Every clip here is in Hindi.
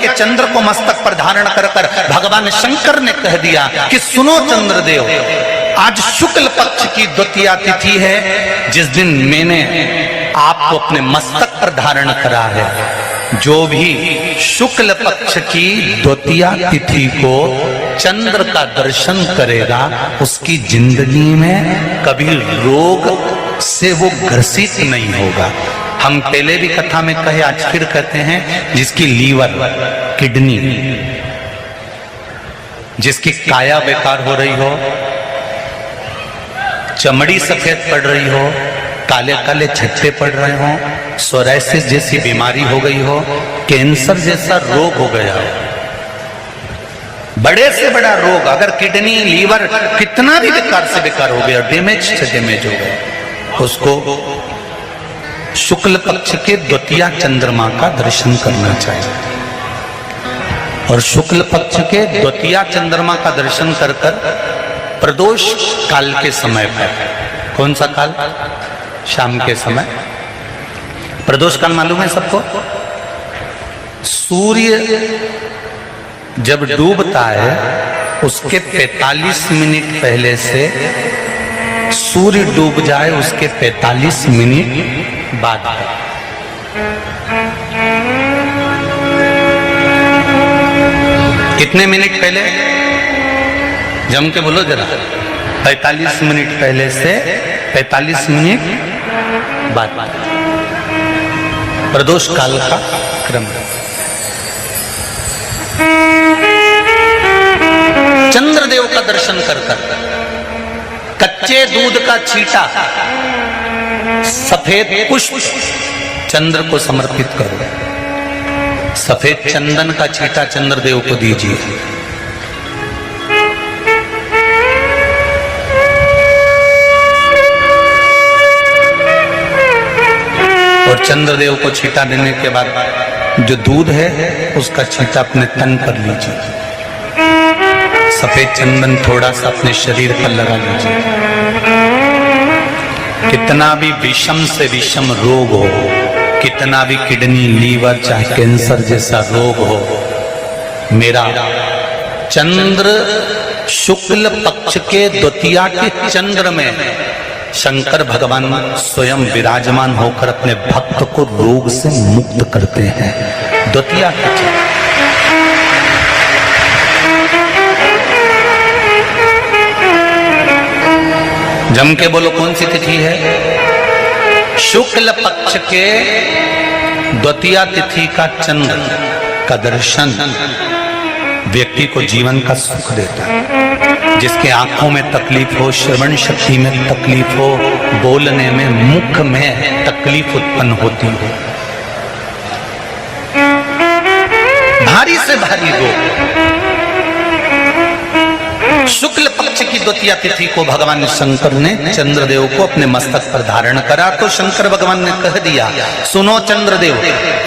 के चंद्र को मस्तक पर धारण कर भगवान शंकर ने कह दिया कि सुनो चंद्रदेव, आज शुक्ल पक्ष की द्वितीया तिथि है, जिस दिन मैंने आपको अपने मस्तक पर धारण करा है। जो भी शुक्ल पक्ष की द्वितीया तिथि को चंद्र का दर्शन करेगा, उसकी जिंदगी में कभी रोग से वो ग्रसित नहीं होगा। हम पहले भी कथा में कहे, आज फिर कहते हैं, जिसकी लीवर, किडनी, जिसकी काया बेकार हो रही हो, चमड़ी सफेद पड़ रही हो, काले काले छट्टे पड़ रहे हो, सोराइसिस जैसी बीमारी हो गई हो, कैंसर जैसा रोग हो गया हो, बड़े से बड़ा रोग, अगर किडनी, लीवर कितना भी बेकार से बेकार हो गया, डैमेज से डैमेज हो गया, उसको शुक्ल पक्ष के द्वितीया चंद्रमा का दर्शन करना चाहिए। और शुक्ल पक्ष के द्वितीया चंद्रमा का दर्शन कर प्रदोष काल के समय पर, कौन सा काल? शाम के समय। प्रदोष काल मालूम है सबको? सूर्य जब डूबता है उसके 45 मिनट पहले से सूर्य डूब जाए उसके 45 मिनट बाद। कितने मिनट पहले? जम के बोलो जरा। 45 मिनट पहले से 45 मिनट बाद प्रदोष काल का क्रम। चंद्रदेव का दर्शन कर कच्चे दूध का छींटा, सफेद पुष्प चंद्र को समर्पित करो। सफेद चंदन का छींटा चंद्रदेव को दीजिए। और चंद्रदेव को छींटा देने के बाद जो दूध है उसका छींटा अपने तन पर लीजिए। सफेद चंदन थोड़ा सा अपने शरीर पर लगा लीजिए। कितना भी विषम से विषम रोग हो, कितना भी किडनी, लीवर, चाहे कैंसर जैसा रोग हो, मेरा चंद्र शुक्ल पक्ष के द्वितीया के चंद्र में शंकर भगवान स्वयं विराजमान होकर अपने भक्त को रोग से मुक्त करते हैं। द्वितीया के चंद्र। जम के बोलो कौन सी तिथि है? शुक्ल पक्ष के द्वितीया तिथि का चंद्र का दर्शन व्यक्ति को जीवन का सुख देता है। जिसके आंखों में तकलीफ हो, श्रवण शक्ति में तकलीफ हो, बोलने में, मुख में तकलीफ उत्पन्न होती हो, भारी से भारी रोग, शुक्ल पक्ष की द्वितीया तिथि को भगवान शंकर ने चंद्रदेव को अपने मस्तक पर धारण करा। तो शंकर भगवान ने कह दिया, सुनो चंद्रदेव,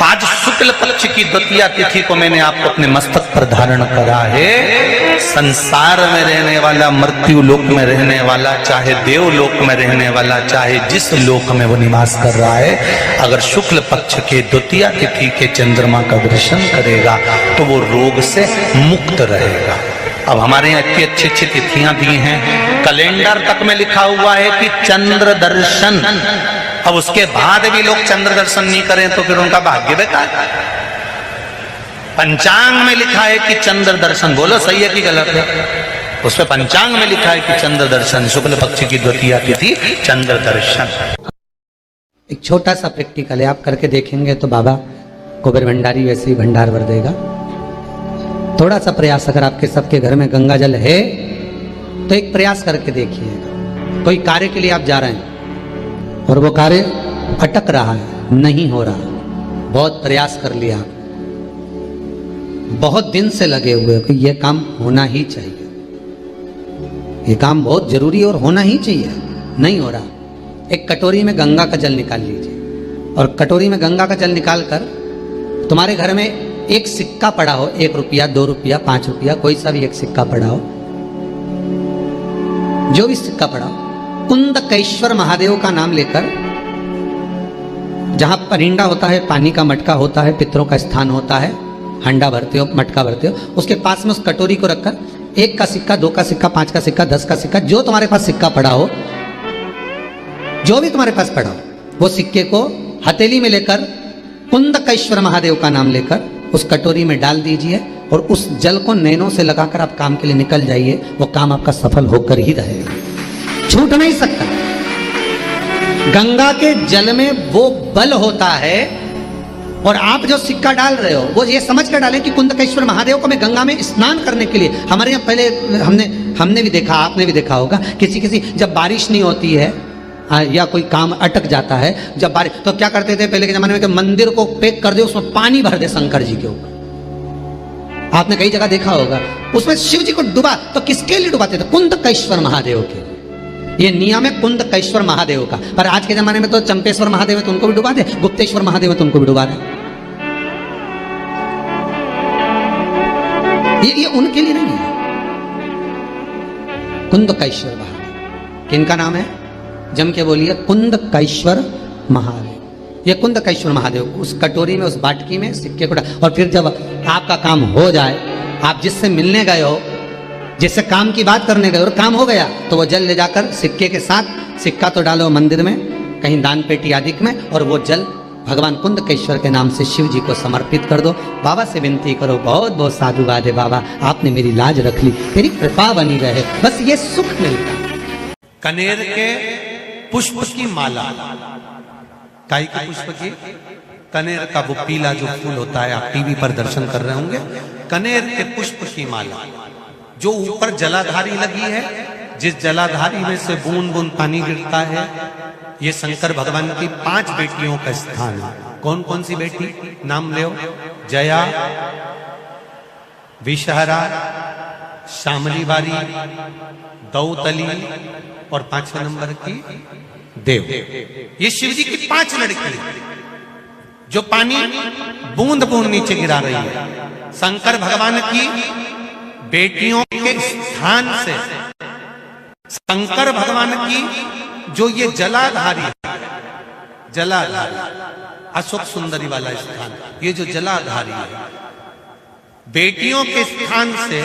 आज शुक्ल पक्ष की द्वितीया तिथि को मैंने आपको अपने मस्तक पर धारण करा है। संसार में रहने वाला, मृत्यु लोक में रहने वाला, चाहे देवलोक में रहने वाला, चाहे जिस लोक में वो निवास कर रहा है, अगर शुक्ल पक्ष के द्वितीया तिथि के चंद्रमा का दर्शन करेगा तो वो रोग से मुक्त रहेगा। अब हमारे यहाँ इतनी अच्छी अच्छी तिथियां दी हैं, कैलेंडर तक में लिखा हुआ है कि चंद्र दर्शन। अब उसके बाद भी लोग चंद्र दर्शन नहीं करें तो फिर उनका भाग्य बेकार। पंचांग में लिखा है कि चंद्र दर्शन, बोलो सही है कि गलत है? उसमें पंचांग में लिखा है कि चंद्र दर्शन, शुक्ल पक्ष की द्वितीया तिथि चंद्र दर्शन। एक छोटा सा प्रैक्टिकल है, आप करके देखेंगे तो बाबा कुबेर भंडारी वैसे ही भंडार भर देगा। थोड़ा सा प्रयास, अगर आपके सबके घर में गंगा जल है तो एक प्रयास करके देखिएगा। कोई कार्य के लिए आप जा रहे हैं और वो कार्य अटक रहा है, नहीं हो रहा, बहुत प्रयास कर लिया, बहुत दिन से लगे हुए कि ये काम होना ही चाहिए, ये काम बहुत जरूरी और होना ही चाहिए, नहीं हो रहा। एक कटोरी में गंगा का जल निकाल लीजिए और कटोरी में गंगा का जल निकाल कर तुम्हारे घर में एक सिक्का पड़ा हो, 1 रुपया, 2 रुपया, 5 रुपया, कोई सा भी एक सिक्का पड़ा हो, जो भी सिक्का पड़ा हो, कुंदकेश्वर महादेव का नाम लेकर, जहां परिंडा होता है, पानी का मटका होता है, पितरों का स्थान होता है, हंडा भरते हो, मटका भरते हो, उसके पास में उस कटोरी को रखकर 1 का सिक्का, 2 का सिक्का, 5 का सिक्का, 10 का सिक्का, जो तुम्हारे पास सिक्का पड़ा हो, जो भी तुम्हारे पास पड़ा हो, वो सिक्के को हथेली में लेकर कुंदकेश्वर महादेव का नाम लेकर उस कटोरी में डाल दीजिए और उस जल को नैनों से लगाकर आप काम के लिए निकल जाइए। वो काम आपका सफल होकर ही रहेगा, छूट नहीं सकता। गंगा के जल में वो बल होता है, और आप जो सिक्का डाल रहे हो वो ये समझ कर डालें कि कुंदकेश्वर महादेव को मैं गंगा में स्नान करने के लिए। हमारे यहाँ पहले हमने भी देखा, आपने भी देखा होगा, किसी जब बारिश नहीं होती है या कोई काम अटक जाता है, जब बारिश, तो क्या करते थे पहले के जमाने में कि मंदिर को पैक कर दे, उसमें पानी भर दे शंकर जी के ऊपर। आपने कई जगह देखा होगा, उसमें शिव जी को डुबा, तो किसके लिए डुबाते थे? कुंदकेश्वर महादेव के लिए। ये नियम है कुंदकेश्वर महादेव का। पर आज के जमाने में तो चंपेश्वर महादेव है तो उनको भी डुबा दे, गुप्तेश्वर महादेव है तो उनको भी डुबा दे। ये उनके लिए नहीं है। कुंदकेश्वर महादेव किनका नाम है? जम के बोलिए, कुंदकेश्वर महादेव। ये कुंदकेश्वर महादेव उस कटोरी में, उस बाटकी में सिक्के को डाल, और फिर जब आपका काम हो जाए, आप जिससे मिलने गए हो, जिससे काम की बात करने गए और काम हो गया, तो वो जल ले जाकर सिक्के के साथ, सिक्का तो डालो मंदिर में, कहीं दान पेटी आदि में, और वो जल भगवान कुंदकेश्वर के नाम से शिव जी को समर्पित कर दो। बाबा से विनती करो, बहुत बहुत साधुवाद है बाबा, आपने मेरी लाज रख ली, तेरी कृपा बनी रहे, बस ये सुख मिलता। कनेर के पुष्प की माला, काई के पुष्प की? कनेर का वो पीला जो फूल होता है, आप टीवी पर दर्शन कर रहे होंगे, कनेर के पुष्प की माला जो ऊपर जलाधारी लगी है, जिस जलाधारी में से बूंद बूंद पानी गिरता है, ये शंकर भगवान की 5 बेटियों का स्थान है। कौन कौन सी बेटी? नाम ले, जया, विषहरा, श्यामली बारी, दौतली, और 5वें नंबर की देव। ये शिव जी की 5 लड़की जो पानी बूंद बूंद नीचे गिरा रही है। शंकर भगवान की बेटियों के स्थान से शंकर भगवान की जो ये जलाधारी, जलाधारी अशोक सुंदरी वाला स्थान, ये जो जलाधारी है, बेटियों के स्थान से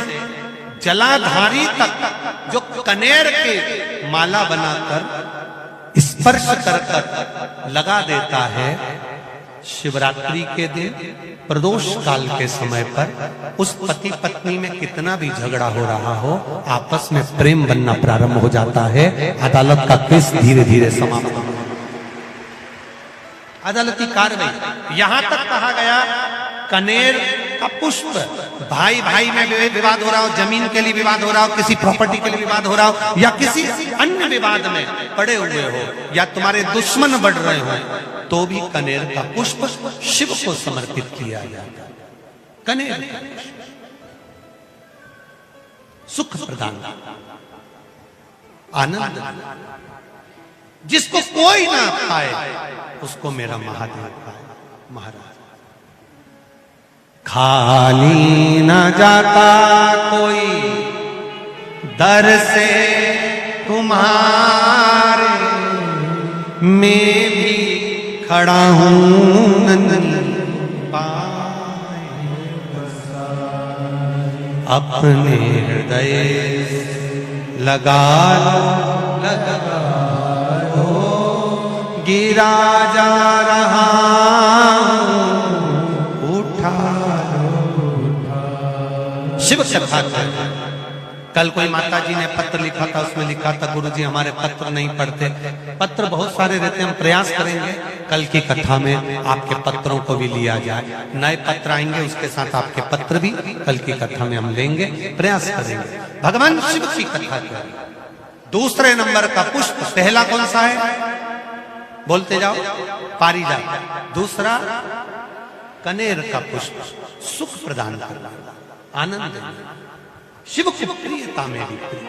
जलाधारी तक जो कनेर के माला बनाकर स्पर्श कर लगा देता है, शिवरात्रि के दिन प्रदोष काल के समय पर उस पति पत्नी में कितना भी झगड़ा हो रहा हो, आपस में प्रेम बनना प्रारंभ हो जाता है। अदालत का केस धीरे धीरे समाप्त हो, अदालती कार्रवाई। यहां तक कहा गया कनेर का पुष्प, भाई भाई में विवाद हो रहा हो, जमीन के लिए विवाद हो रहा हो, किसी प्रॉपर्टी के लिए विवाद हो रहा हो, या किसी अन्य विवाद में पड़े हुए हो, या तुम्हारे दुश्मन बढ़ रहे हो, तो भी कनेर का पुष्प शिव को समर्पित किया जाता है। कनेर सुख प्रदान, आनंद, जिसको कोई ना पाए उसको मेरा महादेव पाए। महाराज खाली न जाता कोई दर से तुम्हारे, मैं भी खड़ा हूं नंदन पाए, अपने हृदय लगा लो, गिरा जा रहा उठा लो। शिव कथा कल कोई माता जी ने पत्र लिखा था, उसमें लिखा था गुरुजी हमारे पत्र नहीं पढ़ते। पत्र बहुत सारे रहते हैं, हम प्रयास करेंगे कल की कथा में आपके पत्रों को भी लिया जाए। नए पत्र आएंगे, उसके साथ आपके पत्र भी कल की कथा में हम लेंगे, प्रयास करेंगे। भगवान शिव की कथा करें। दूसरे नंबर का पुष्प, पहला कौन सा है? बोलते जाओ, पारिजात। दूसरा कनेर का पुष्प, सुख प्रदान करना, आनंद, शिव की प्रियता में भी प्रिय।